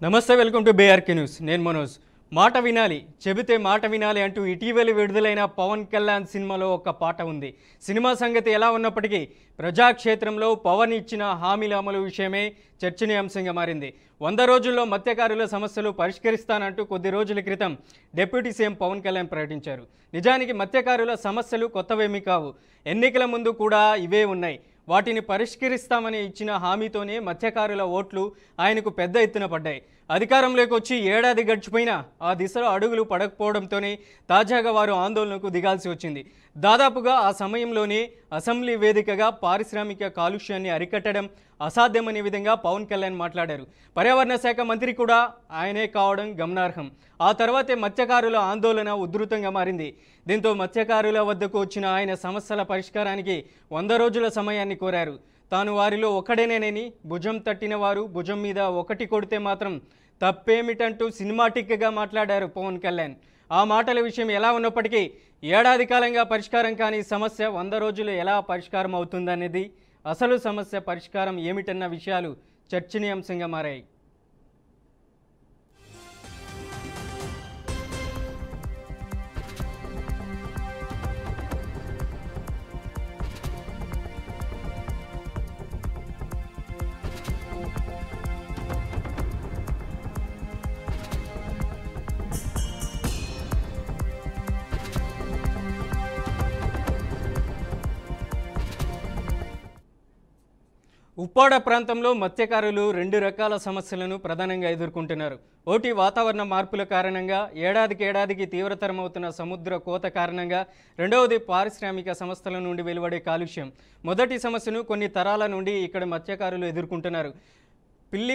నమస్తే, welcome to బేఆర్కే news. నేను మనోజ్. మాట వినాలి, చెబితే మాట వినాలి అంటూ ఇటీవల విడుదలైన పవన్ కళ్యాణ్ సినిమాలో ఒక పాట ఉంది. సినిమా సంగతి ఎలా ఉన్నప్పటికీ ప్రజాక్షేత్రంలో పవన్ ఇచ్చిన హామీల అమలు విషయమే చర్చనీయాంశంగా మారింది. 100 రోజుల్లో మత్స్యకారుల సమస్యలు పరిష్కరిస్తానంటూ కొద్ది రోజుల క్రితం డిప్యూటీ సీఎం పవన్ కళ్యాణ్ ప్రకటించారు. నిజానికి మత్స్యకారుల సమస్యలు కొత్తవేమీ కావు. ఎన్నికల ముందు కూడా ఇవే ఉన్నాయి. వాటిని పరిష్కరిస్తామని ఇచ్చిన హామీతోనే మత్స్యకారుల ఓట్లు ఆయనకు పెద్ద ఎత్తున పడ్డాయి. అధికారంలోకి వచ్చి ఏడాది గడిచిపోయినా ఆ దిశలో అడుగులు పడకపోవడంతోనే తాజాగా వారు ఆందోళనకు దిగాల్సి వచ్చింది. దాదాపుగా ఆ సమయంలోనే అసెంబ్లీ వేదికగా పారిశ్రామిక కాలుష్యాన్ని అరికట్టడం అసాధ్యమనే విధంగా పవన్ కళ్యాణ్ మాట్లాడారు. పర్యావరణ శాఖ మంత్రి కూడా ఆయనే కావడం గమనార్హం. ఆ తర్వాతే మత్స్యకారుల ఆందోళన ఉధృతంగా మారింది. దీంతో మత్స్యకారుల వద్దకు వచ్చిన ఆయన సమస్యల పరిష్కారానికి 100 రోజుల సమయాన్ని కోరారు. తాను వారిలో ఒకడేనేనని, భుజం తట్టిన వారు భుజం మీద ఒకటి కొడితే మాత్రం తప్పేమిటంటూ సినిమాటిక్గా మాట్లాడారు పవన్ కళ్యాణ్. ఆ మాటల విషయం ఎలా ఉన్నప్పటికీ ఏడాది కాలంగా పరిష్కారం కాని సమస్య 100 రోజులు ఎలా పరిష్కారం అవుతుందనేది, అసలు సమస్య పరిష్కారం ఏమిటన్న విషయాలు చర్చనీయాంశంగా మారాయి. ఉప్పాడ ప్రాంతంలో మత్స్యకారులు 2 రకాల సమస్యలను ప్రధానంగా ఎదుర్కొంటున్నారు. ఒకటి, వాతావరణ మార్పుల కారణంగా ఏడాదికి తీవ్రతరమవుతున్న సముద్ర కోత కారణంగా. రెండవది, పారిశ్రామిక సంస్థల నుండి వెలువడే కాలుష్యం. మొదటి సమస్యను కొన్ని తరాల నుండి ఇక్కడ మత్స్యకారులు ఎదుర్కొంటున్నారు.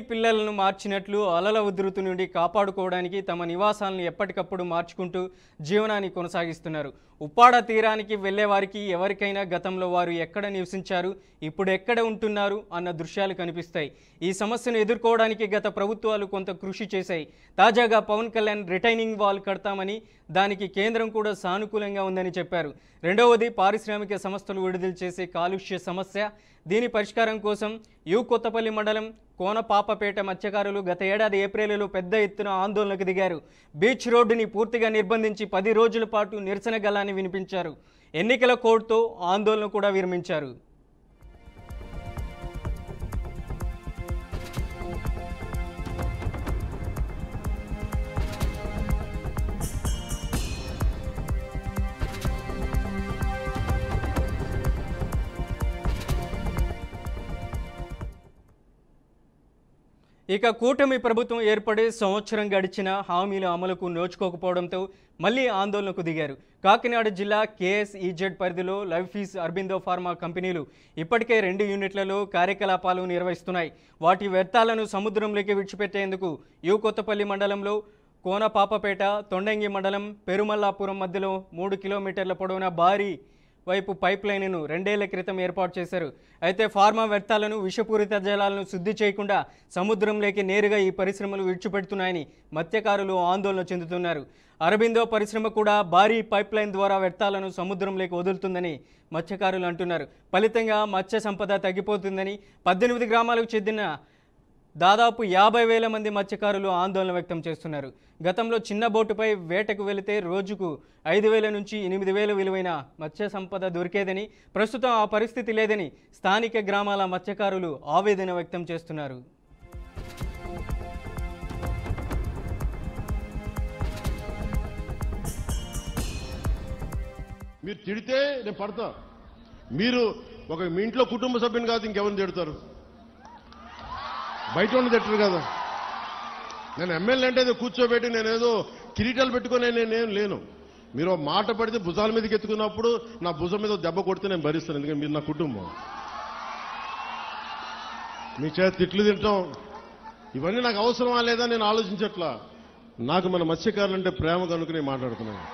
పిల్లలను మార్చినట్లు అలల ఉధృతి నుండి కాపాడుకోవడానికి తమ నివాసాలను ఎప్పటికప్పుడు మార్చుకుంటూ జీవనాన్ని కొనసాగిస్తున్నారు. ఉప్పాడ తీరానికి వెళ్లేవారికి ఎవరికైనా గతంలో వారు ఎక్కడ నివసించారు, ఇప్పుడు ఎక్కడ ఉంటున్నారు అన్న దృశ్యాలు కనిపిస్తాయి. ఈ సమస్యను ఎదుర్కోవడానికి గత ప్రభుత్వాలు కొంత కృషి చేశాయి. తాజాగా పవన్ కళ్యాణ్ రిటైనింగ్ వాల్ కడతామని, దానికి కేంద్రం కూడా సానుకూలంగా ఉందని చెప్పారు. రెండవది, పారిశ్రామిక సంస్థలు విడుదల చేసే కాలుష్య సమస్య. దీని పరిష్కారం కోసం కొత్తపల్లి మండలం కోనపాపపేట మత్స్యకారులు గత ఏడాది ఏప్రిల్లో పెద్ద ఎత్తున ఆందోళనకు దిగారు. బీచ్ రోడ్డుని పూర్తిగా నిర్బంధించి 10 రోజుల పాటు నిరసన గళాన్ని వినిపించారు. ఎన్నికల కోడ్తో ఆందోళన కూడా విరమించారు. ఇక కూటమి ప్రభుత్వం ఏర్పడే సంవత్సరం గడిచిన హామీల అమలుకు నోచుకోకపోవడంతో మళ్లీ ఆందోళనకు దిగారు. కాకినాడ జిల్లా KSEZ పరిధిలో లైఫీస్ అరబిందో ఫార్మా కంపెనీలు ఇప్పటికే 2 యూనిట్లలో కార్యకలాపాలు నిర్వహిస్తున్నాయి. వాటి వ్యర్థాలను సముద్రంలోకి విడిచిపెట్టేందుకు కొత్తపల్లి మండలంలో కోనపాపపేట, తొండంగి మండలం పెరుమల్లాపురం మధ్యలో 3 కిలోమీటర్ల పొడవున భారీ వైపు పైప్ లైన్ను 2 ఏళ్ల క్రితం ఏర్పాటు చేశారు. అయితే ఫార్మా వ్యర్థాలను, విషపూరిత జలాలను శుద్ధి చేయకుండా సముద్రంలోకి నేరుగా ఈ పరిశ్రమలు విడిచిపెడుతున్నాయని మత్స్యకారులు ఆందోళన చెందుతున్నారు. అరబిందో పరిశ్రమ కూడా భారీ పైప్ లైన్ ద్వారా వ్యర్థాలను సముద్రంలోకి వదులుతుందని మత్స్యకారులు అంటున్నారు. ఫలితంగా మత్స్య సంపద తగ్గిపోతుందని 18 గ్రామాలకు చెందిన దాదాపు 50,000 మంది మత్స్యకారులు ఆందోళన వ్యక్తం చేస్తున్నారు. గతంలో చిన్న బోటుపై వేటకు వెళితే రోజుకు 5,000 నుంచి 8,000 విలువైన మత్స్య సంపద దొరికేదని, ప్రస్తుతం ఆ పరిస్థితి లేదని స్థానిక గ్రామాల మత్స్యకారులు ఆవేదన వ్యక్తం చేస్తున్నారు. మీరు తిడితే నేను పడతా. మీరు మీ ఇంట్లో కుటుంబ సభ్యుని కాదు ఇంకెవరిని తిడతారు? బయట ఉన్న తిట్టరు కదా. నేను ఎమ్మెల్యే అంటే ఏదో కూర్చోబెట్టి నేనేదో కిరీటాలు పెట్టుకుని నేనేం లేను. మీరు మాట పడితే భుజాల మీదకి ఎత్తుకున్నప్పుడు నా భుజం మీద దెబ్బ కొడితే నేను భరిస్తాను. ఎందుకంటే మీరు నా కుటుంబం. మీ చేత తిట్లు తింటాం ఇవన్నీ నాకు అవసరమా లేదా నేను ఆలోచించట్లా. నాకు మన మత్స్యకారులు అంటే ప్రేమ కనుక మాట్లాడుతున్నాను.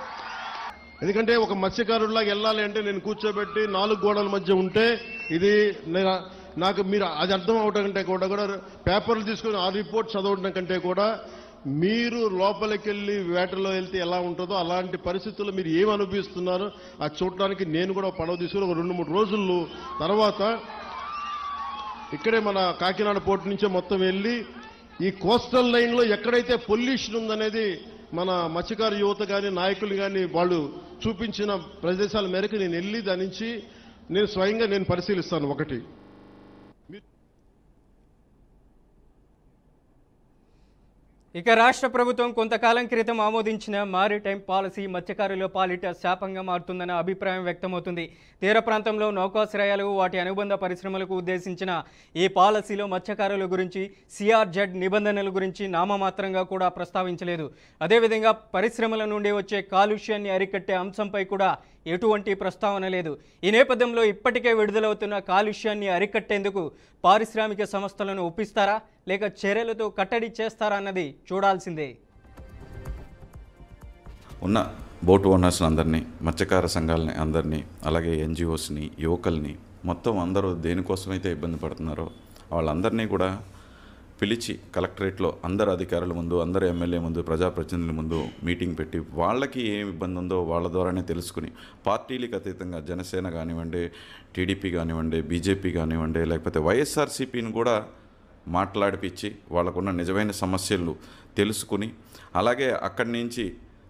ఎందుకంటే ఒక మత్స్యకారుడిలాగా వెళ్ళాలి అంటే నేను కూర్చోబెట్టి 4 గోడల మధ్య ఉంటే ఇది నాకు మీరు అది అర్థం అవడం కంటే కూడా పేపర్లు తీసుకొని ఆ రిపోర్ట్ చదవడం కంటే కూడా మీరు లోపలికి వెళ్ళి వేటలో వెళ్తే ఎలా ఉంటుందో అలాంటి పరిస్థితుల్లో మీరు ఏమి అనుభవిస్తున్నారో అది చూడడానికి నేను కూడా పడవ తీసుకుని ఒక 2-3 రోజులు తర్వాత ఇక్కడే మన కాకినాడ పోర్టు నుంచే మొత్తం వెళ్ళి ఈ కోస్టల్ లైన్లో ఎక్కడైతే పొల్యూషన్ ఉందనేది మన మత్స్యకార యువత కానీ నాయకులు కానీ వాళ్ళు చూపించిన ప్రదేశాల మేరకు నేను వెళ్ళి దాని నుంచి నేను స్వయంగా నేను పరిశీలిస్తాను. ఒకటి ఇక రాష్ట్ర ప్రభుత్వం కొంతకాలం క్రితం ఆమోదించిన మారిటైమ్ పాలసీ మత్స్యకారుల పాలిట శాపంగా మారుతుందన్న అభిప్రాయం వ్యక్తమవుతుంది. తీర ప్రాంతంలో నౌకాశ్రయాలు వాటి అనుబంధ పరిశ్రమలకు ఉద్దేశించిన ఈ పాలసీలో మత్స్యకారుల గురించి సిఆర్జెడ్ నిబంధనల గురించి నామమాత్రంగా కూడా ప్రస్తావించలేదు. అదేవిధంగా పరిశ్రమల నుండి వచ్చే కాలుష్యాన్ని అరికట్టే అంశంపై కూడా ఎటువంటి ప్రస్తావన లేదు. ఈ నేపథ్యంలో ఇప్పటికే విడుదలవుతున్న కాలుష్యాన్ని అరికట్టేందుకు పారిశ్రామిక సంస్థలను ఒప్పిస్తారా లేక చర్యలతో కట్టడి చేస్తారా అన్నది చూడాల్సిందే. ఉన్న బోట్ ఓనర్స్ అందరినీ, మత్స్యకార సంఘాలని అందరినీ, అలాగే ఎన్జిఓస్ని, యువకుల్ని మొత్తం అందరూ దేనికోసమైతే ఇబ్బంది పడుతున్నారో వాళ్ళందరినీ కూడా పిలిచి కలెక్టరేట్లో అందరు అధికారుల ముందు, అందరు ఎమ్మెల్యే ముందు, ప్రజాప్రతినిధుల ముందు మీటింగ్ పెట్టి వాళ్ళకి ఏం ఇబ్బంది ఉందో వాళ్ళ ద్వారానే తెలుసుకుని పార్టీలకు అతీతంగా జనసేన కానివ్వండి, టీడీపీ కానివ్వండి, బీజేపీ కానివ్వండి, లేకపోతే వైఎస్ఆర్సీపీని కూడా మాట్లాడిపించి వాళ్ళకున్న నిజమైన సమస్యలు తెలుసుకుని అలాగే అక్కడి నుంచి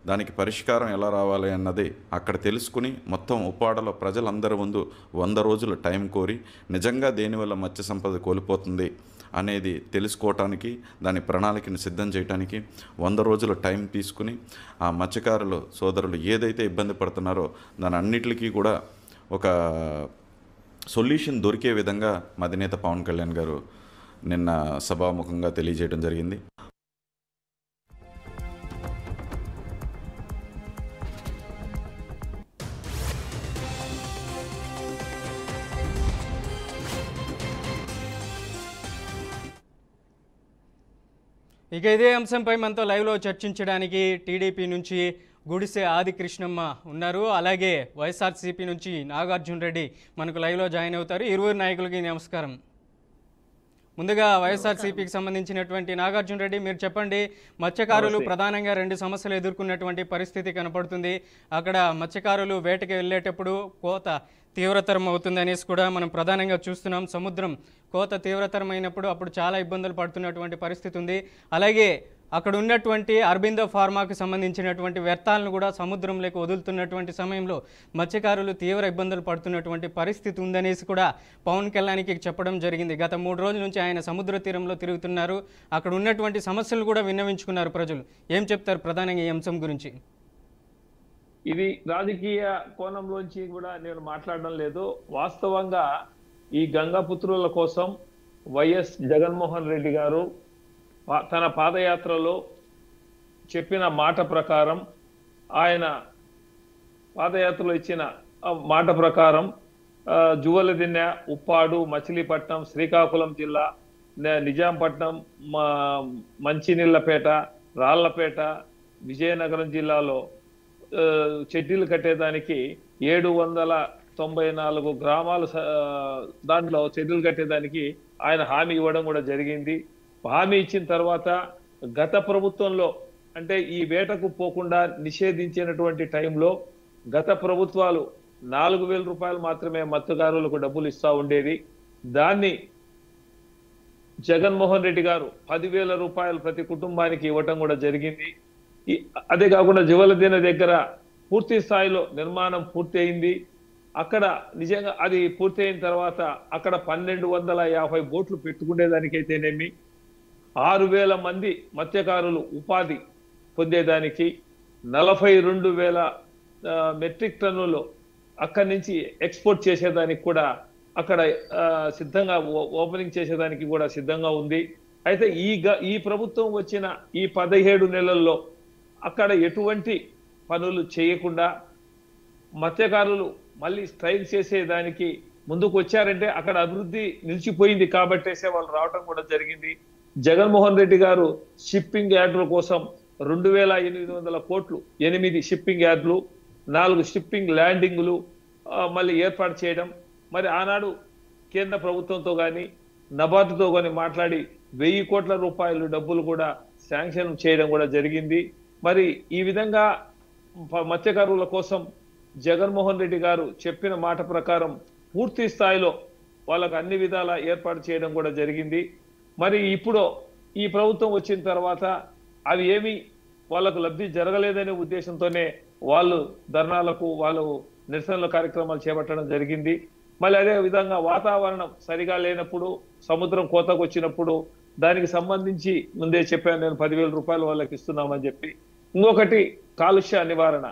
దానికి పరిష్కారం ఎలా రావాలి అన్నది అక్కడ తెలుసుకుని మొత్తం ఉప్పాడలో ప్రజలందరి ముందు 100 రోజులు టైం కోరి నిజంగా దేనివల్ల మత్స్య సంపద కోల్పోతుంది అనేది తెలుసుకోవటానికి దాని ప్రణాళికను సిద్ధం చేయడానికి 100 రోజులు టైం తీసుకుని ఆ మత్స్యకారులు సోదరులు ఏదైతే ఇబ్బంది పడుతున్నారో దాని అన్నిటికీ కూడా ఒక సొల్యూషన్ దొరికే విధంగా మా అధినేత పవన్ కళ్యాణ్ గారు నిన్న సభాముఖంగా తెలియజేయడం జరిగింది. ఇక ఇదే అంశంపై మనతో లైవ్లో చర్చించడానికి టీడీపీ నుంచి గుడిసె ఆది కృష్ణమ్మ ఉన్నారు, అలాగే వైఎస్ఆర్సీపీ నుంచి నాగార్జున రెడ్డి మనకు లైవ్లో జాయిన్ అవుతారు. ఇరువురు నాయకులకి నమస్కారం. ముందుగా వైఎస్ఆర్సీపీకి సంబంధించినటువంటి నాగార్జున రెడ్డి, మీరు చెప్పండి. మత్స్యకారులు ప్రధానంగా 2 సమస్యలు ఎదుర్కొన్నటువంటి పరిస్థితి కనపడుతుంది. అక్కడ మత్స్యకారులు వేటకి వెళ్ళేటప్పుడు కోత తీవ్రతరం అవుతుంది అనేసి కూడా మనం ప్రధానంగా చూస్తున్నాం. సముద్రం కోత తీవ్రతరమైనప్పుడు అప్పుడు చాలా ఇబ్బందులు పడుతున్నటువంటి పరిస్థితి ఉంది. అలాగే అక్కడ ఉన్నటువంటి అరబిందో ఫార్మాకు సంబంధించినటువంటి వ్యర్థాలను కూడా సముద్రంలోకి వదులుతున్నటువంటి సమయంలో మత్స్యకారులు తీవ్ర ఇబ్బందులు పడుతున్నటువంటి పరిస్థితి ఉందనేసి కూడా పవన్ కళ్యాణ్కి చెప్పడం జరిగింది. గత 3 రోజుల నుంచి ఆయన సముద్ర తీరంలో తిరుగుతున్నారు. అక్కడ ఉన్నటువంటి సమస్యలు కూడా విన్నవించుకున్నారు ప్రజలు. ఏం చెప్తారు ప్రధానంగా ఈ అంశం గురించి? ఇది రాజకీయ కోణంలోంచి కూడా నేను మాట్లాడడం లేదు. వాస్తవంగా ఈ గంగాపుత్రుల కోసం వైఎస్ జగన్మోహన్ రెడ్డి గారు తన పాదయాత్రలో చెప్పిన మాట ప్రకారం, ఆయన పాదయాత్రలో ఇచ్చిన మాట ప్రకారం జువలదిన్నె, ఉప్పాడు, మచిలీపట్నం, శ్రీకాకుళం జిల్లా, నిజాంపట్నం, మంచినీళ్లపేట, రాళ్లపేట, విజయనగరం జిల్లాలో చెడ్డీలు కట్టేదానికి 794 గ్రామాలు దాంట్లో చెడ్డీలు కట్టేదానికి ఆయన హామీ ఇవ్వడం కూడా జరిగింది. హామీ ఇచ్చిన తర్వాత గత ప్రభుత్వంలో అంటే ఈ వేటకు పోకుండా నిషేధించినటువంటి టైంలో గత ప్రభుత్వాలు 4,000 రూపాయలు మాత్రమే మత్స్యకారులకు డబ్బులు ఇస్తా ఉండేది. దాన్ని జగన్మోహన్ రెడ్డి గారు 10,000 రూపాయలు ప్రతి కుటుంబానికి ఇవ్వటం కూడా జరిగింది. అదే కాకుండా జువలదిన్నె దగ్గర పూర్తి స్థాయిలో నిర్మాణం పూర్తి అయింది. అక్కడ నిజంగా అది పూర్తి అయిన తర్వాత అక్కడ 1,250 బోట్లు పెట్టుకునేదానికైతేనేమి, 6,000 మంది మత్స్యకారులు ఉపాధి పొందేదానికి, 42,000 మెట్రిక్ టన్నులు అక్కడి నుంచి ఎక్స్పోర్ట్ చేసేదానికి కూడా అక్కడ సిద్ధంగా ఓపెనింగ్ చేసేదానికి కూడా సిద్ధంగా ఉంది. అయితే ఈ ప్రభుత్వం వచ్చిన ఈ 17 నెలల్లో అక్కడ ఎటువంటి పనులు చేయకుండా మత్స్యకారులు మళ్ళీ స్ట్రైక్ చేసేదానికి ముందుకు వచ్చారంటే అక్కడ అభివృద్ధి నిలిచిపోయింది కాబట్టేసే వాళ్ళు రావటం కూడా జరిగింది. జగన్మోహన్ రెడ్డి గారు షిప్పింగ్ యార్డుల కోసం 2,800 కోట్లు, 8 షిప్పింగ్ యార్డులు, 4 షిప్పింగ్ ల్యాండింగ్లు మళ్ళీ ఏర్పాటు చేయడం, మరి ఆనాడు కేంద్ర ప్రభుత్వంతో కానీ నబార్డుతో కానీ మాట్లాడి 1,000 కోట్ల రూపాయలు డబ్బులు కూడా శాంక్షన్ చేయడం కూడా జరిగింది. మరి ఈ విధంగా మత్స్యకారుల కోసం జగన్మోహన్ రెడ్డి గారు చెప్పిన మాట ప్రకారం పూర్తి స్థాయిలో వాళ్ళకు అన్ని విధాల ఏర్పాటు చేయడం కూడా జరిగింది. మరి ఇప్పుడు ఈ ప్రభుత్వం వచ్చిన తర్వాత అవి ఏమి వాళ్ళకు లబ్ధి జరగలేదనే ఉద్దేశంతోనే వాళ్ళు ధర్నాలకు వాళ్ళు నిరసనల కార్యక్రమాలు చేపట్టడం జరిగింది. మళ్ళీ అదే విధంగా వాతావరణం సరిగా లేనప్పుడు, సముద్రం కోతకు వచ్చినప్పుడు దానికి సంబంధించి ముందే చెప్పాను నేను 10,000 రూపాయలు వాళ్ళకి ఇస్తున్నామని చెప్పి. ఇంకొకటి కాలుష్య నివారణ.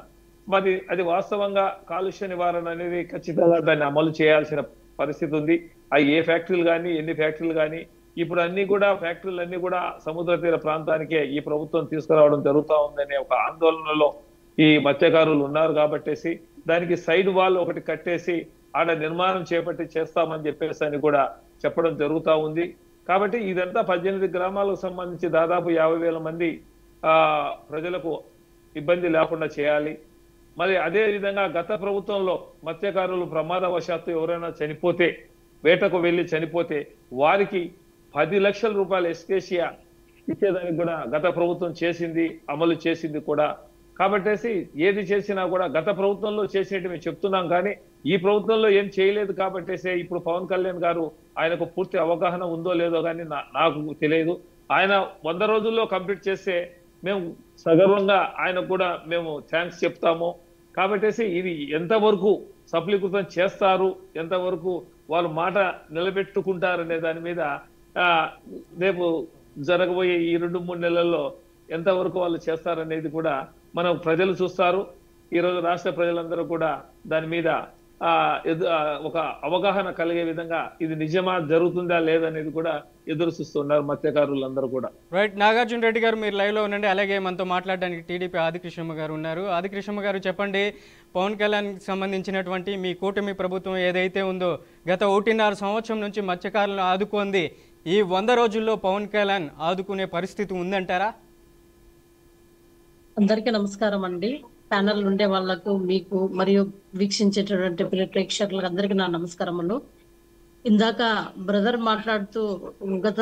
మరి అది వాస్తవంగా కాలుష్య నివారణ అనేది ఖచ్చితంగా దాన్ని అమలు చేయాల్సిన పరిస్థితి ఉంది. అవి ఏ ఫ్యాక్టరీలు కానీ ఎన్ని ఫ్యాక్టరీలు కానీ ఇప్పుడు ఫ్యాక్టరీలు అన్ని కూడా సముద్ర తీర ప్రాంతానికే ఈ ప్రభుత్వం తీసుకురావడం జరుగుతూ ఉందనే ఒక ఆందోళనలో ఈ మత్స్యకారులు ఉన్నారు. కాబట్టేసి దానికి సైడ్ వాల్ ఒకటి కట్టేసి ఆడ నిర్మాణం చేపట్టి చేస్తామని చెప్పేసి అని కూడా చెప్పడం జరుగుతూ ఉంది. కాబట్టి ఇదంతా 18 గ్రామాలకు సంబంధించి దాదాపు 50,000 మంది ప్రజలకు ఇబ్బంది లేకుండా చేయాలి. మరి అదే విధంగా గత ప్రభుత్వంలో మత్స్యకారులు ప్రమాదవశాత్తు ఎవరైనా చనిపోతే, వేటకు వెళ్లి చనిపోతే వారికి 10 లక్షల రూపాయల ఎస్కేషియా ఇచ్చేదానికి కూడా గత ప్రభుత్వం చేసింది, అమలు చేసింది కూడా. కాబట్టేసి ఏది చేసినా కూడా గత ప్రభుత్వంలో చేసినట్టు మేము చెప్తున్నాం, కానీ ఈ ప్రభుత్వంలో ఏం చేయలేదు. కాబట్టేసే ఇప్పుడు పవన్ కళ్యాణ్ గారు ఆయనకు పూర్తి అవగాహన ఉందో లేదో కానీ నాకు తెలియదు. ఆయన 100 రోజుల్లో కంప్లీట్ చేస్తే మేము సగర్వంగా ఆయనకు కూడా మేము థ్యాంక్స్ చెప్తాము. కాబట్టేసి ఇది ఎంతవరకు సఫలీకృతం చేస్తారు, ఎంతవరకు వాళ్ళు మాట నిలబెట్టుకుంటారనే దాని మీద రేపు జరగబోయే ఈ 2-3 నెలల్లో ఎంతవరకు వాళ్ళు చేస్తారనేది కూడా మనం ప్రజలు చూస్తారు. ఈరోజు రాష్ట్ర ప్రజలందరూ కూడా దాని మీద ఒక అవగాహన కలిగే విధంగా ఇది నిజమా, జరుగుతుందా లేదనేది కూడా ఎదురు చూస్తున్నారు మత్స్యకారులందరూ కూడా. రైట్, నాగార్జున రెడ్డి గారు మీరు లైవ్లో ఉండండి. అలాగే మనతో మాట్లాడడానికి టీడీపీ ఆదికృష్ణమ్మ గారు ఉన్నారు. ఆదికృష్ణమ్మ గారు చెప్పండి, పవన్ కళ్యాణ్కి సంబంధించినటువంటి మీ కూటమి ప్రభుత్వం ఏదైతే ఉందో గత 1.5 సంవత్సరం నుంచి మత్స్యకారులను ఆదుకుంది. ఈ 100 రోజుల్లో పవన్ కళ్యాణ్ ఆదుకునే పరిస్థితి ఉందంటారా? అందరికీ నమస్కారం అండి. ప్యానల్ ఉండే వాళ్లకు, మీకు మరియు వీక్షించేటటువంటి ప్రేక్షకులకు అందరికీ నా నమస్కారములు. ఇందాక బ్రదర్ మాట్లాడుతూ గత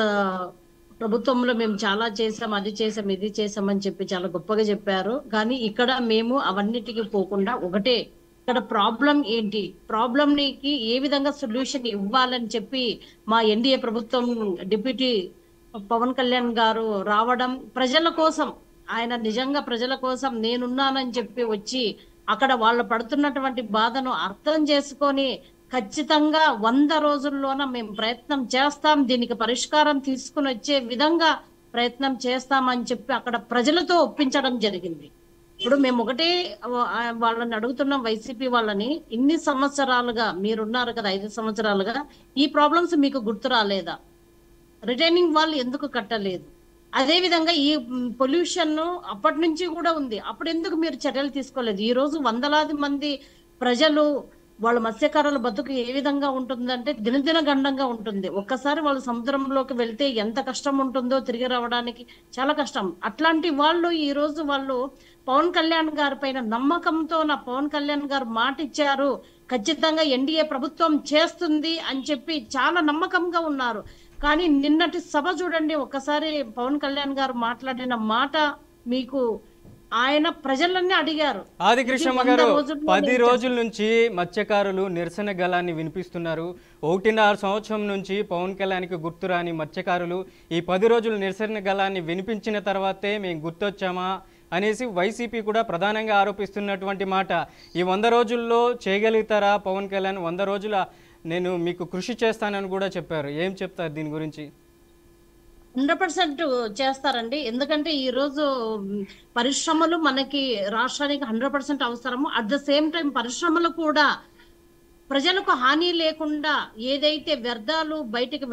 ప్రభుత్వంలో మేము చాలా చేసాం, అది చేసాం, ఇది చేసామని చెప్పి చాలా గొప్పగా చెప్పారు. కానీ ఇక్కడ మేము అవన్నిటికీ పోకుండా ఒకటే, ఇక్కడ ప్రాబ్లం ఏంటి, ప్రాబ్లంకి ఏ విధంగా సొల్యూషన్ ఇవ్వాలని చెప్పి మా ఎన్డీఏ ప్రభుత్వం డిప్యూటీ పవన్ కళ్యాణ్ గారు రావడం, ప్రజల కోసం ఆయన నిజంగా ప్రజల కోసం నేనున్నానని చెప్పి వచ్చి అక్కడ వాళ్ళు పడుతున్నటువంటి బాధను అర్థం చేసుకొని ఖచ్చితంగా 100 రోజుల్లోన మేము ప్రయత్నం చేస్తాం, దీనికి పరిష్కారం తీసుకుని వచ్చే విధంగా ప్రయత్నం చేస్తామని చెప్పి అక్కడ ప్రజలతో ఒప్పించడం జరిగింది. ఇప్పుడు మేము ఒకటే వాళ్ళని అడుగుతున్నాం, వైసీపీ వాళ్ళని, ఇన్ని సంవత్సరాలుగా మీరున్నారు కదా, 5 సంవత్సరాలుగా ఈ ప్రాబ్లమ్స్ మీకు గుర్తు రాలేదా? రిటైనింగ్ వాళ్ళు ఎందుకు కట్టలేదు? అదే విధంగా ఈ పొల్యూషన్ అప్పటి నుంచి కూడా ఉంది, అప్పుడు ఎందుకు మీరు చర్యలు తీసుకోలేదు? ఈ రోజు వందలాది మంది ప్రజలు వాళ్ళ మత్స్యకారుల బతుకు ఏ విధంగా ఉంటుందంటే దినదిన గండంగా ఉంటుంది. ఒక్కసారి వాళ్ళు సముద్రంలోకి వెళ్తే ఎంత కష్టం ఉంటుందో తిరిగి రావడానికి చాలా కష్టం. అట్లాంటి వాళ్ళు ఈ రోజు వాళ్ళు పవన్ కళ్యాణ్ గారి పైన నమ్మకంతో, నా పవన్ కళ్యాణ్ గారు మాట ఇచ్చారు, ఖచ్చితంగా ఎన్డీఏ ప్రభుత్వం చేస్తుంది అని చెప్పి చాలా నమ్మకంగా ఉన్నారు. కానీ నిన్నటి సభ చూడండి, ఒక్కసారి పవన్ కళ్యాణ్ గారు మాట్లాడిన మాట మీకు ఆయన ప్రజలన్నీ అడిగారు. ఆదికృష్ణమ్మ గారు, 10 రోజుల నుంచి మత్స్యకారులు నిరసన గళాన్ని వినిపిస్తున్నారు. 1.5 సంవత్సరం నుంచి పవన్ కళ్యాణ్కి గుర్తురాని మత్స్యకారులు ఈ 10 రోజులు నిరసన గళాన్ని వినిపించిన తర్వాతే మేము గుర్తొచ్చామా అనేసి వైసీపీ కూడా ప్రధానంగా ఆరోపిస్తున్నటువంటి మాట. ఈ 100 రోజుల్లో చేయగలుగుతారా పవన్ కళ్యాణ్? 100 రోజుల నేను మీకు కృషి చేస్తానని కూడా చెప్పారు. ఏం చెప్తారు దీని గురించి? 100% చేస్తారండి. ఎందుకంటే ఈ రోజు పరిశ్రమలు మనకి రాష్ట్రానికి 100% అవసరము. అట్ ద సేమ్ టైం పరిశ్రమలు కూడా ప్రజలకు హాని లేకుండా ఏదైతే వ్యర్థాలు బయటికి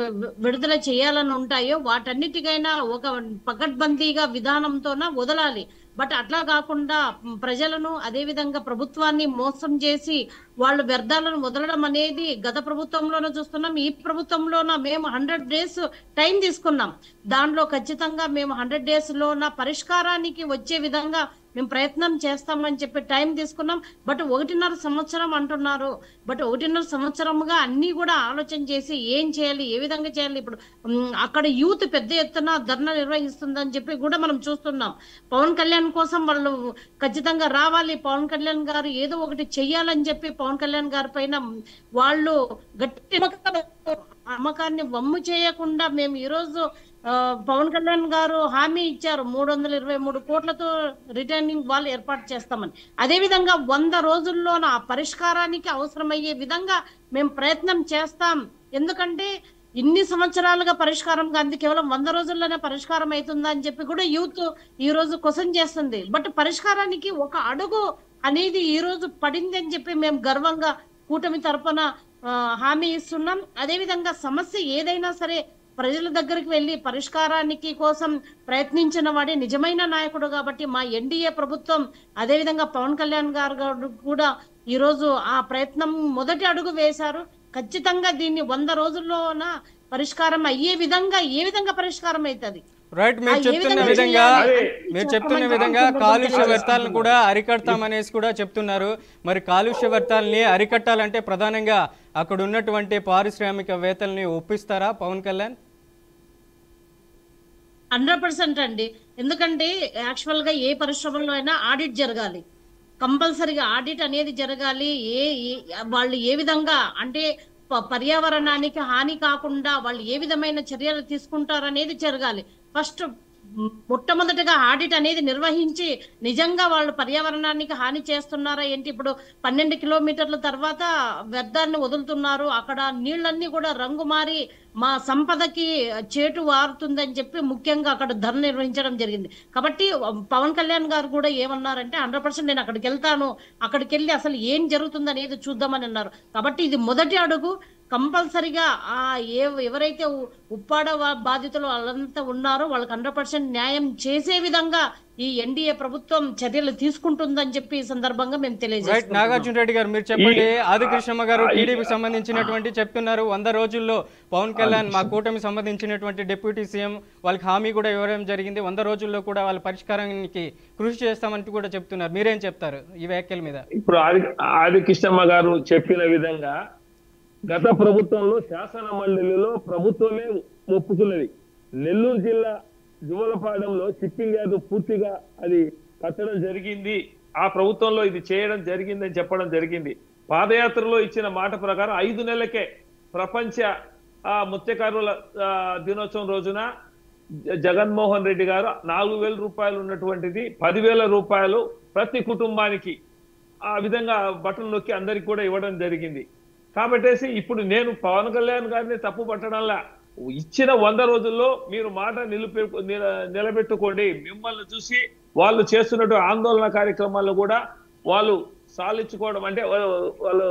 విడుదల చేయాలని ఉంటాయో వాటన్నిటికైనా ఒక పకడ్బందీగా విధానంతోన వదలాలి. బట్ అట్లా కాకుండా ప్రజలను అదే విధంగా ప్రభుత్వాన్ని మోసం చేసి వాళ్ళు వ్యర్థాలను వదలడం అనేది గత ప్రభుత్వంలోనే చూస్తున్నాం. ఈ ప్రభుత్వంలోన మేము 100 days టైం తీసుకున్నాం. దానిలో ఖచ్చితంగా మేము 100 days లోన పరిష్కారానికి వచ్చే విధంగా మేము ప్రయత్నం చేస్తామని చెప్పి టైం తీసుకున్నాం. బట్ 1.5 సంవత్సరం అంటున్నారు. బట్ 1.5 సంవత్సరంగా అన్ని కూడా ఆలోచన చేసి ఏం చేయాలి, ఏ విధంగా చేయాలి. ఇప్పుడు అక్కడ యూత్ పెద్ద ఎత్తున ధర్నా నిర్వహిస్తుందని చెప్పి కూడా మనం చూస్తున్నాం. పవన్ కళ్యాణ్ కోసం వాళ్ళు ఖచ్చితంగా రావాలి, పవన్ కళ్యాణ్ గారు ఏదో ఒకటి చెయ్యాలని చెప్పి పవన్ కళ్యాణ్ గారి పైన వాళ్ళు గట్టి అమ్మకాన్ని వమ్ము చేయకుండా మేము ఈరోజు పవన్ కళ్యాణ్ గారు హామీ ఇచ్చారు 323 కోట్లతో రిటర్నింగ్ వాళ్ళు ఏర్పాటు చేస్తామని. అదేవిధంగా 100 రోజుల్లోన ఆ పరిష్కారానికి అవసరమయ్యే విధంగా మేము ప్రయత్నం చేస్తాం. ఎందుకంటే ఇన్ని సంవత్సరాలుగా పరిష్కారం కాదు, కేవలం 100 రోజుల్లోనే పరిష్కారం అవుతుందా అని చెప్పి కూడా యూత్ ఈ రోజు క్వశ్చన్ చేస్తుంది. బట్ పరిష్కారానికి ఒక అడుగు అనేది ఈ రోజు పడింది అని చెప్పి మేము గర్వంగా కూటమి తరపున హామీ ఇస్తున్నాం. అదేవిధంగా సమస్య ఏదైనా సరే ప్రజల దగ్గరికి వెళ్ళి పరిష్కారానికి కోసం ప్రయత్నించిన వాడే నిజమైన నాయకుడు. కాబట్టి మా ఎన్డీఏ ప్రభుత్వం అదేవిధంగా పవన్ కళ్యాణ్ గారు కూడా ఈ రోజు ఆ ప్రయత్నం మొదటి అడుగు వేశారు. ఖచ్చితంగా దీన్ని 100 రోజుల్లోన పరిష్కారం అయ్యే విధంగా ఏ విధంగా పరిష్కారం అవుతుంది. రైట్, మీరు చెప్తున్న విధంగా కాలుష్య వ్యర్థాలను కూడా అరికడతామనేసి కూడా చెప్తున్నారు. మరి కాలుష్య వ్యర్థాలని అరికట్టాలంటే ప్రధానంగా అక్కడ ఉన్నటువంటి పారిశ్రామికవేత్తల్ని ఒప్పిస్తారా పవన్ కళ్యాణ్? 100% అండి. ఎందుకంటే యాక్చువల్ గా ఏ పరిశ్రమలో అయినా ఆడిట్ జరగాలి, కంపల్సరీగా ఆడిట్ అనేది జరగాలి. వాళ్ళు ఏ విధంగా అంటే పర్యావరణానికి హాని కాకుండా వాళ్ళు ఏ విధమైన చర్యలు తీసుకుంటారనేది జరగాలి. ఫస్ట్ మొట్టమొదటిగా ఆడిట్ అనేది నిర్వహించి నిజంగా వాళ్ళు పర్యావరణానికి హాని చేస్తున్నారా ఏంటి. ఇప్పుడు 12 కిలోమీటర్ల తర్వాత వ్యర్థాన్ని వదులుతున్నారు, అక్కడ నీళ్ళన్నీ కూడా రంగు మారి మా సంపదకి చేటు వారుతుందని చెప్పి ముఖ్యంగా అక్కడ ధర్నా నిర్వహించడం జరిగింది. కాబట్టి పవన్ కళ్యాణ్ గారు కూడా ఏమన్నారంటే 100% నేను అక్కడికి వెళ్తాను, అక్కడికి వెళ్ళి అసలు ఏం జరుగుతుంది అనేది చూద్దామని అన్నారు. కాబట్టి ఇది మొదటి అడుగు. కంపల్సరిగా ఎవరైతే ఉప్పాడ బాధితులు వాళ్ళంతా ఉన్నారో వాళ్ళకి 100% న్యాయం చేసే విధంగా ఈ ఎన్డీఏ ప్రభుత్వం చర్యలు తీసుకుంటుందని చెప్పి ఈ సందర్భంగా మేము తెలియజేస్తాం. నాగార్జున రెడ్డి గారు మీరు చెప్పండి. ఆదికృష్ణమ్మ గారు టీడీపీకి సంబంధించినటువంటి చెప్తున్నారు 100 రోజుల్లో పవన్ కళ్యాణ్ మా కూటమి సంబంధించినటువంటి డిప్యూటీ సీఎం వాళ్ళకి హామీ కూడా ఇవ్వడం జరిగింది, 100 రోజుల్లో కూడా వాళ్ళ పరిష్కారానికి కృషి చేస్తామంటూ కూడా చెప్తున్నారు. మీరేం చెప్తారు ఈ వ్యాఖ్యల మీద? ఇప్పుడు ఆదికృష్ణమ్మ గారు చెప్పిన విధంగా గత ప్రభుత్వంలో శాసన మండలిలో ప్రభుత్వమే ఒప్పుకున్నది. నెల్లూరు జిల్లా జువలపాడంలో షిప్పింగ్ యార్డు పూర్తిగా అది కట్టడం జరిగింది, ఆ ప్రభుత్వంలో ఇది చేయడం జరిగిందని చెప్పడం జరిగింది. పాదయాత్రలో ఇచ్చిన మాట ప్రకారం 5 నెలలకే ప్రపంచ మత్స్యకారుల దినోత్సవం రోజున జగన్మోహన్ రెడ్డి గారు 4,000 రూపాయలు ఉన్నటువంటిది 10,000 రూపాయలు ప్రతి కుటుంబానికి ఆ విధంగా బటన్ నొక్కి అందరికి కూడా ఇవ్వడం జరిగింది. కాబట్టేసి ఇప్పుడు నేను పవన్ కళ్యాణ్ గారిని తప్పు పట్టడంలా, ఇచ్చిన 100 రోజుల్లో మీరు మాట నిలబెట్టుకోండి. మిమ్మల్ని చూసి వాళ్ళు చేస్తున్నట్టు ఆందోళన కార్యక్రమాల్లో కూడా వాళ్ళు సాలించుకోవడం అంటే వాళ్ళు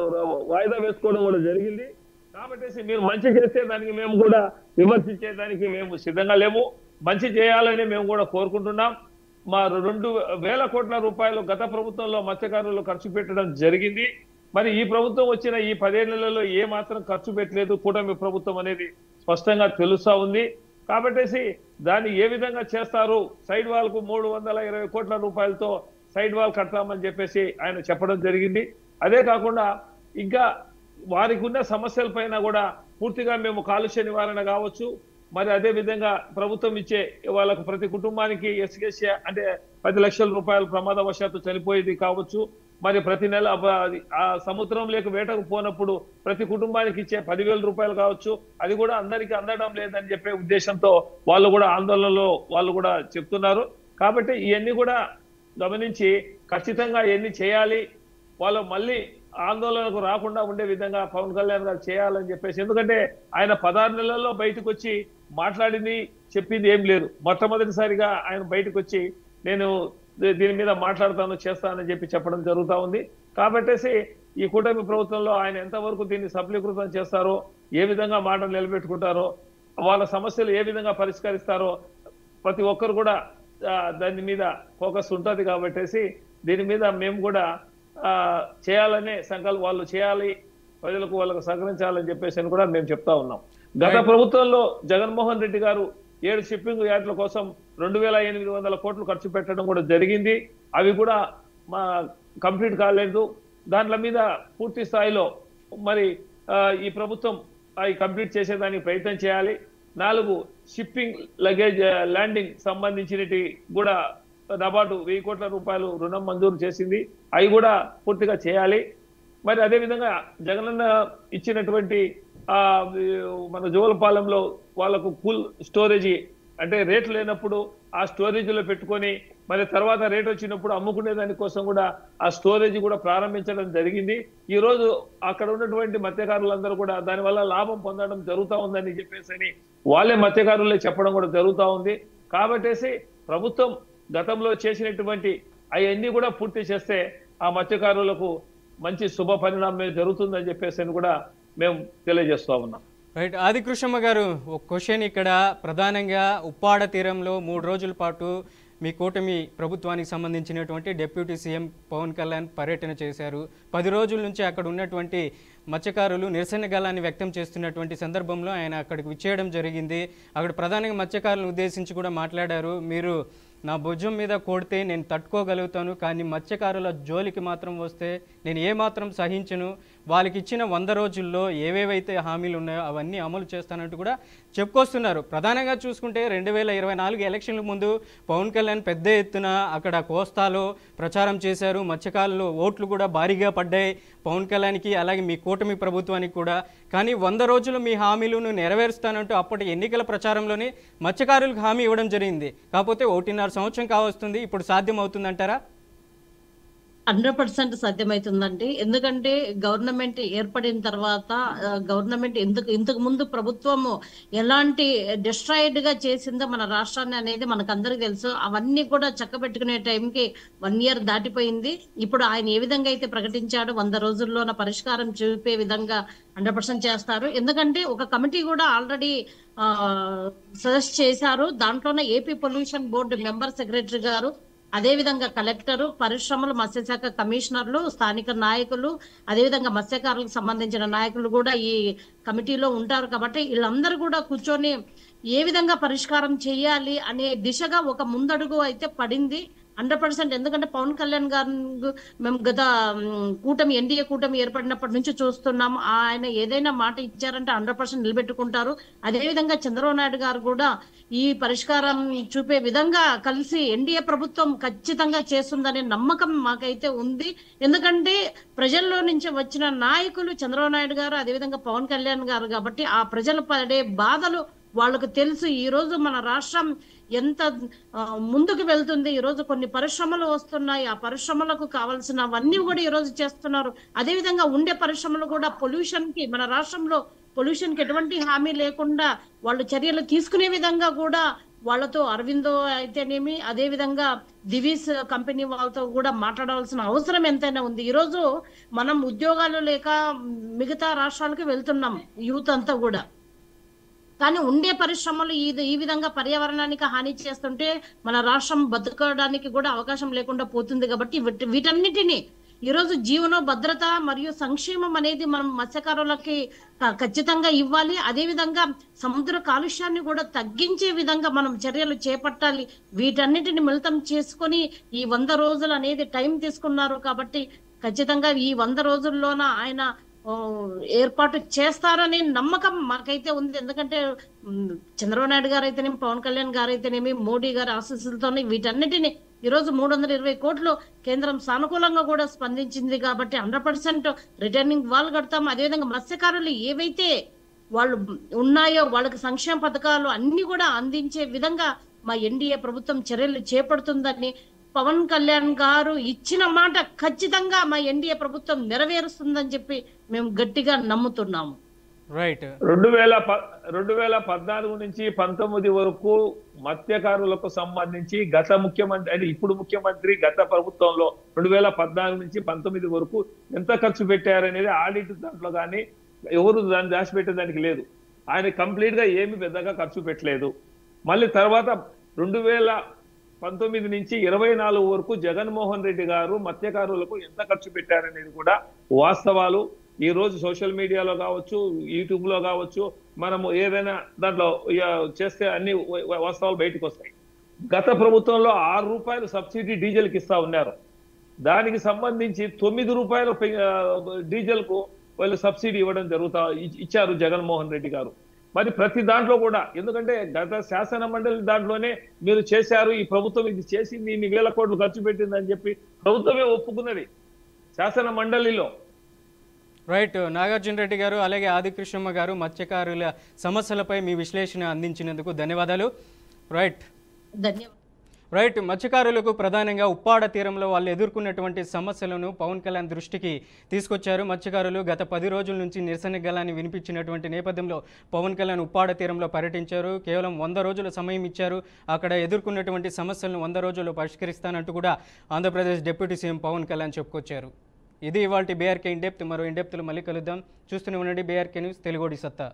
వాయిదా వేసుకోవడం కూడా జరిగింది. కాబట్టి మీరు మంచి చేస్తే దానికి మేము కూడా విమర్శించేదానికి మేము సిద్ధంగా లేము. మంచి చేయాలని మేము కూడా కోరుకుంటున్నాం. మా 2,000 కోట్ల రూపాయలు గత ప్రభుత్వంలో మత్స్యకారులు ఖర్చు పెట్టడం జరిగింది. మరి ఈ ప్రభుత్వం వచ్చిన ఈ 10 నెలల్లో ఏ మాత్రం ఖర్చు పెట్టలేదు కూటమి ప్రభుత్వం అనేది స్పష్టంగా తెలుస్తా ఉంది. కాబట్టి దాన్ని ఏ విధంగా చేస్తారు, సైడ్ వాల్ కు 320 కోట్ల రూపాయలతో సైడ్ వాల్ కడతామని చెప్పేసి ఆయన చెప్పడం జరిగింది. అదే కాకుండా ఇంకా వారికి ఉన్న సమస్యల పైన కూడా పూర్తిగా మేము కాలుష్య నివారణ కావచ్చు, మరి అదే విధంగా ప్రభుత్వం ఇచ్చే వాళ్ళకు ప్రతి కుటుంబానికి ఎస్కేసీ అంటే 10 లక్షల రూపాయలు ప్రమాదవశాత్తు చనిపోయేది కావచ్చు, మరి ప్రతి నెల ఆ సముద్రం లేక వేటకు పోనప్పుడు ప్రతి కుటుంబానికి ఇచ్చే 10,000 రూపాయలు కావచ్చు, అది కూడా అందరికీ అందడం లేదని చెప్పే ఉద్దేశంతో వాళ్ళు కూడా ఆందోళనలో వాళ్ళు కూడా చెప్తున్నారు. కాబట్టి ఇవన్నీ కూడా గమనించి ఖచ్చితంగా ఇవన్నీ చేయాలి, వాళ్ళు మళ్ళీ ఆందోళనకు రాకుండా ఉండే విధంగా పవన్ కళ్యాణ్ గారు చేయాలని చెప్పేసి. ఎందుకంటే ఆయన 16 నెలల్లో బయటకు వచ్చి మాట్లాడింది చెప్పింది ఏం లేదు. మొట్టమొదటిసారిగా ఆయన బయటకు వచ్చి నేను దీని మీద మాట్లాడతాను చేస్తానని చెప్పి చెప్పడం జరుగుతూ ఉంది. కాబట్టి ఈ కూటమి ప్రభుత్వంలో ఆయన ఎంతవరకు దీన్ని సఫలీకృతం చేస్తారో, ఏ విధంగా మాటలు నిలబెట్టుకుంటారో, వాళ్ళ సమస్యలు ఏ విధంగా పరిష్కరిస్తారో ప్రతి ఒక్కరు కూడా దాని మీద ఫోకస్ ఉంటుంది. కాబట్టి దీని మీద మేము కూడా చేయాలనే సంకల్పం వాళ్ళు చేయాలి, ప్రజలకు వాళ్ళకు సహకరించాలని చెప్పేసి కూడా మేము చెప్తా ఉన్నాం. గత ప్రభుత్వంలో జగన్మోహన్ రెడ్డి గారు 7 షిప్పింగ్ యార్డుల కోసం 2,800 కోట్లు ఖర్చు పెట్టడం కూడా జరిగింది. అవి కూడా కంప్లీట్ కాలేదు. దాంట్ల మీద పూర్తి స్థాయిలో మరి ఈ ప్రభుత్వం అవి కంప్లీట్ చేసేదానికి ప్రయత్నం చేయాలి. 4 షిప్పింగ్ లగేజ్ ల్యాండింగ్ సంబంధించినవి కూడా నబార్డు 1,000 కోట్ల రూపాయలు రుణం మంజూరు చేసింది, అవి కూడా పూర్తిగా చేయాలి. మరి అదేవిధంగా జగనన్న ఇచ్చినటువంటి మన జోలపాలెంలో వాళ్ళకు కూల్ స్టోరేజీ అంటే రేట్లు లేనప్పుడు ఆ స్టోరేజ్ లో పెట్టుకొని మరి తర్వాత రేట్ వచ్చినప్పుడు అమ్ముకునే దానికోసం కూడా ఆ స్టోరేజ్ కూడా ప్రారంభించడం జరిగింది. ఈ రోజు అక్కడ ఉన్నటువంటి మత్స్యకారులందరూ కూడా దానివల్ల లాభం పొందడం జరుగుతూ ఉందని చెప్పేసి వాళ్ళే మత్స్యకారులే చెప్పడం కూడా జరుగుతూ ఉంది. కాబట్టేసి ప్రభుత్వం గతంలో చేసినటువంటి అవన్నీ కూడా పూర్తి చేస్తే ఆ మత్స్యకారులకు మంచి శుభ పరిణామం జరుగుతుందని చెప్పేసి కూడా మేము తెలియజేస్తా ఉన్నాం. రైట్. ఆదికృష్ణమ్మ గారు, ఒక క్వశ్చన్ ఇక్కడ ప్రధానంగా ఉప్పాడ తీరంలో 3 రోజుల పాటు మీ కూటమి ప్రభుత్వానికి సంబంధించినటువంటి డిప్యూటీ సీఎం పవన్ కళ్యాణ్ పర్యటన చేశారు. 10 రోజుల నుంచి అక్కడ ఉన్నటువంటి మత్స్యకారులు నిరసన గళాన్ని వ్యక్తం చేస్తున్నటువంటి సందర్భంలో ఆయన అక్కడికి విచ్చేయడం జరిగింది. అక్కడ ప్రధానంగా మత్స్యకారులను ఉద్దేశించి కూడా మాట్లాడారు. మీరు నా భుజం మీద కొడితే నేను తట్టుకోగలుగుతాను, కానీ మత్స్యకారుల జోలికి మాత్రం వస్తే నేను ఏమాత్రం సహించను, వాళ్ళకి ఇచ్చిన 100 రోజుల్లో ఏవేవైతే హామీలు ఉన్నాయో అవన్నీ అమలు చేస్తానంటూ కూడా చెప్పుకొస్తున్నారు. ప్రధానంగా చూసుకుంటే 2024 ఎలక్షన్ల ముందు పవన్ కళ్యాణ్ పెద్ద ఎత్తున అక్కడ కోస్తాలో ప్రచారం చేశారు. మత్స్యకారులు ఓట్లు కూడా భారీగా పడ్డాయి పవన్ కళ్యాణ్కి, అలాగే మీ కూటమి ప్రభుత్వానికి కూడా. కానీ 100 రోజులు మీ హామీలను నెరవేరుస్తానంటూ అప్పటి ఎన్నికల ప్రచారంలోనే మత్స్యకారులకు హామీ ఇవ్వడం జరిగింది. కాకపోతే 1.5 సంవత్సరం కావస్తుంది, ఇప్పుడు సాధ్యం అవుతుందంటారా? 100% సాధ్యమవుతుందండి. ఎందుకంటే గవర్నమెంట్ ఏర్పడిన తర్వాత గవర్నమెంట్ ఇంతకు ముందు ప్రభుత్వము ఎలాంటి డిస్ట్రాయిడ్ గా చేసిందో మన రాష్ట్రాన్ని అనేది మనకు అందరికి తెలుసు. అవన్నీ కూడా చక్కబెట్టుకునే టైంకి 1 ఇయర్ దాటిపోయింది. ఇప్పుడు ఆయన ఏ విధంగా అయితే ప్రకటించాడో 100 రోజుల్లోన పరిష్కారం చూపే విధంగా 100% చేస్తారు. ఎందుకంటే ఒక కమిటీ కూడా ఆల్రెడీ సజెస్ట్ చేశారు. దాంట్లోనే AP pollution board member secretary గారు, అదేవిధంగా కలెక్టరు, పరిశ్రమలు, మత్స్యశాఖ కమిషనర్లు, స్థానిక నాయకులు, అదేవిధంగా మత్స్యకారులకు సంబంధించిన నాయకులు కూడా ఈ కమిటీలో ఉంటారు. కాబట్టి వీళ్ళందరూ కూడా కూర్చొని ఏ విధంగా పరిష్కారం చేయాలి అనే దిశగా ఒక ముందడుగు అయితే పడింది 100%. ఎందుకంటే పవన్ కళ్యాణ్ గారు మేము గత ఎన్డీఏ కూటమి ఏర్పడినప్పటి నుంచి చూస్తున్నాం. ఆయన ఏదైనా మాట ఇచ్చారంటే 100% నిలబెట్టుకుంటారు. అదేవిధంగా చంద్రబాబు నాయుడు గారు కూడా ఈ పరిష్కారం చూపే విధంగా కలిసి ఎన్డీఏ ప్రభుత్వం ఖచ్చితంగా చేస్తుందనే నమ్మకం మాకైతే ఉంది. ఎందుకంటే ప్రజల్లో నుంచి వచ్చిన నాయకులు చంద్రబాబు నాయుడు గారు, అదేవిధంగా పవన్ కళ్యాణ్ గారు. కాబట్టి ఆ ప్రజలు పడే బాధలు వాళ్ళకు తెలుసు. ఈ రోజు మన రాష్ట్రం ఎంత ముందుకు వెళ్తుంది. ఈ రోజు కొన్ని పరిశ్రమలు వస్తున్నాయి, ఆ పరిశ్రమలకు కావాల్సినవన్నీ కూడా ఈ రోజు చేస్తున్నారు. అదేవిధంగా ఉండే పరిశ్రమలు కూడా మన రాష్ట్రంలో పొల్యూషన్ కి ఎటువంటి హామీ లేకుండా వాళ్ళు చర్యలు తీసుకునే విధంగా కూడా వాళ్ళతో అరవిందో అయితేనేమి, అదే విధంగా దివీస్ కంపెనీ వాళ్ళతో కూడా మాట్లాడాల్సిన అవసరం ఎంతైనా ఉంది. ఈ రోజు మనం ఉద్యోగాలు లేక మిగతా రాష్ట్రాలకు వెళ్తున్నాం యూత్ అంతా కూడా. కానీ ఉండే పరిశ్రమలు ఈ విధంగా పర్యావరణానికి హాని చేస్తుంటే మన రాష్ట్రం బతకడానికి కూడా అవకాశం లేకుండా పోతుంది. కాబట్టి వీటన్నిటిని ఈరోజు జీవన భద్రత మరియు సంక్షేమం అనేది మనం మత్స్యకారులకి ఖచ్చితంగా ఇవ్వాలి. అదేవిధంగా సముద్ర కాలుష్యాన్ని కూడా తగ్గించే విధంగా మనం చర్యలు చేపట్టాలి. వీటన్నిటిని మిళితం చేసుకొని ఈ 100 రోజులు అనేది టైం తీసుకున్నారు. కాబట్టి ఖచ్చితంగా ఈ 100 రోజుల్లోన ఆయన ఏర్పాటు చేస్తారనే నమ్మకం మాకైతే ఉంది. ఎందుకంటే చంద్రబాబు నాయుడు గారు అయితేనేమి, పవన్ కళ్యాణ్ గారు అయితేనేమి, మోడీ గారి ఆశీస్సులతోనే వీటన్నిటిని ఈరోజు 320 కోట్లు కేంద్రం సానుకూలంగా కూడా స్పందించింది. కాబట్టి 100% రిటర్నింగ్ వాల్ కడతాం. అదేవిధంగా మత్స్యకారులు ఏవైతే వాళ్ళు ఉన్నాయో వాళ్ళకి సంక్షేమ పథకాలు అన్ని కూడా అందించే విధంగా మా ఎన్డీఏ ప్రభుత్వం చర్యలు చేపడుతుందని, పవన్ కళ్యాణ్ గారు ఇచ్చిన మాట ఖచ్చితంగా మా ఎన్డీఏ ప్రభుత్వం నెరవేరుస్తుందని చెప్పి మేము గట్టిగా నమ్ముతున్నాము. రైట్. 2014 నుంచి 19 వరకు మత్స్యకారులకు సంబంధించి గత ముఖ్యమంత్రి అంటే ఇప్పుడు ముఖ్యమంత్రి గత ప్రభుత్వంలో 2014 నుంచి 19 వరకు ఎంత ఖర్చు పెట్టారనేది ఆడిట్ దాంట్లో కానీ ఎవరు దాన్ని దాచిపెట్టేదానికి లేదు. ఆయన కంప్లీట్ గా ఏమి పెద్దగా ఖర్చు పెట్టలేదు. మళ్ళీ తర్వాత 2019 నుంచి 24 వరకు జగన్మోహన్ రెడ్డి గారు మత్స్యకారులకు ఎంత ఖర్చు పెట్టారనేది కూడా వాస్తవాలు ఈ రోజు సోషల్ మీడియాలో కావచ్చు, యూట్యూబ్ లో కావచ్చు, మనము ఏదైనా దాంట్లో చేస్తే అన్ని వాస్తవాలు బయటకు వస్తాయి. గత ప్రభుత్వంలో 6 రూపాయలు సబ్సిడీ డీజిల్ కి ఇస్తా ఉన్నారు. దానికి సంబంధించి 9 రూపాయలు డీజిల్ కు వాళ్ళు సబ్సిడీ ఇవ్వడం ఇచ్చారు జగన్మోహన్ రెడ్డి గారు. మరి ప్రతి దాంట్లో కూడా ఎందుకంటే గత శాసన మండలి దాంట్లోనే మీరు చేశారు, ఈ ప్రభుత్వం ఇది చేసింది, ఇన్ని వేల కోట్లు ఖర్చు పెట్టిందని చెప్పి ప్రభుత్వమే ఒప్పుకున్నది శాసన మండలిలో. రైట్. నాగార్జున రెడ్డి గారు అలాగే ఆదికృష్ణమ్మ గారు మత్స్యకారుల సమస్యలపై మీ విశ్లేషణ అందించినందుకు ధన్యవాదాలు. రైట్ ధన్యవాదాలు. రైట్. మత్స్యకారులకు ప్రధానంగా ఉప్పాడ తీరంలో వాళ్ళు ఎదుర్కొన్నటువంటి సమస్యలను పవన్ కళ్యాణ్ దృష్టికి తీసుకొచ్చారు. మత్స్యకారులు గత 10 రోజుల నుంచి నిరసన గళాన్ని వినిపించినటువంటి నేపథ్యంలో పవన్ కళ్యాణ్ ఉప్పాడ తీరంలో పర్యటించారు. కేవలం 100 రోజుల సమయం ఇచ్చారు. అక్కడ ఎదుర్కొన్నటువంటి సమస్యలను 100 రోజుల్లో పరిష్కరిస్తానంటూ కూడా ఆంధ్రప్రదేశ్ డిప్యూటీ సీఎం పవన్ కళ్యాణ్ చెప్పుకొచ్చారు. ఇది ఇవాల్టి బీఆర్కే ఇన్ డెప్త్. మరో ఇన్ డెప్త్లో మళ్ళీ కలుద్దాం. చూస్తూనే ఉండండి బీఆర్కే న్యూస్, తెలుగోడి సత్తా.